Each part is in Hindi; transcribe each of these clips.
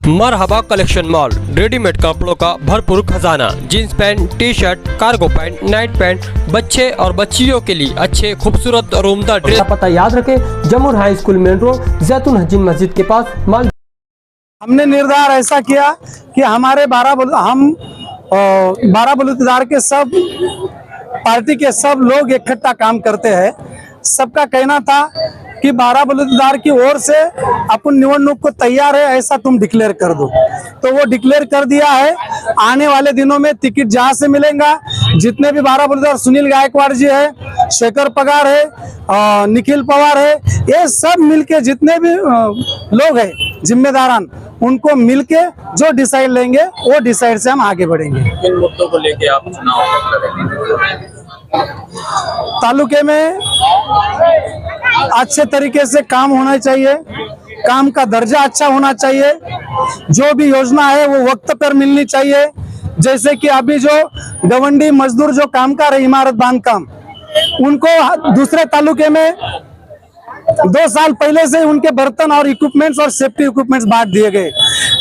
मरहबा कलेक्शन मॉल, रेडीमेड कपड़ों का भरपूर खजाना, jeans pant, T shirt, cargo pant, night pant, बच्चे और बच्चियों के लिए अच्छे खूबसूरत और उम्दा ड्रेस। पता याद रखें, जमुर हाई स्कूल मेन रोड, जैतून हजीन मस्जिद के पास माल। हमने निर्धार ऐसा किया कि हमारे 12 बलूचदार के सब पार्टी के सब लोग इकट्ठा काम करते हैं। सबका कहना था कि 12 बलूचदार की ओर से अपन निवडणूक को तैयार है, ऐसा तुम डिक्लेयर कर दो। तो वो डिक्लेयर कर दिया है। आने वाले दिनों में टिकट जहां से मिलेगा, जितने भी 12 बलूचदार, सुनील गायकवाड़ जी है, शेखर पगार है, निखिल पवार है, ये सब मिलके जितने भी लोग हैं जिम्मेदारान, उनको मिलके जो डिसाइड लेंगे वो डिसाइड से हम आगे बढ़ेंगे। किन मुद्दों को लेके आप चुनाव लड़ेंगे? तालुके में अच्छे तरीके से काम होना चाहिए, काम का दर्जा अच्छा होना चाहिए, जो भी योजना है वो वक्त पर मिलनी चाहिए। जैसे कि अभी जो गवंडी मजदूर जो काम कर रहे इमारत बांधकाम, उनको दूसरे तालुके में 2 साल पहले से उनके बर्तन और इक्विपमेंट्स और सेफ्टी इक्विपमेंट्स बांट दिए गए,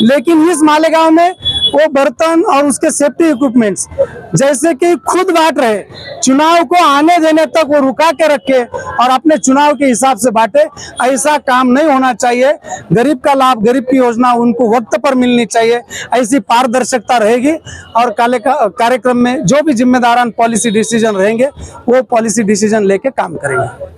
लेकिन इस मालेगांव में वो बर्तन और उसके सेफ्टी इक्विपमेंट्स जैसे कि खुद बांट रहे, चुनाव को आने देने तक वो रुका के रखे और अपने चुनाव के हिसाब से बांटे। ऐसा काम नहीं होना चाहिए। गरीब का लाभ, गरीब की योजना उनको वक्त पर मिलनी चाहिए। ऐसी पारदर्शिता रहेगी और कार्यक्रम में जो भी जिम्मेदारान पॉलिसी डिसीजन रहेंगे वो पॉलिसी डिसीजन लेके काम करेंगे।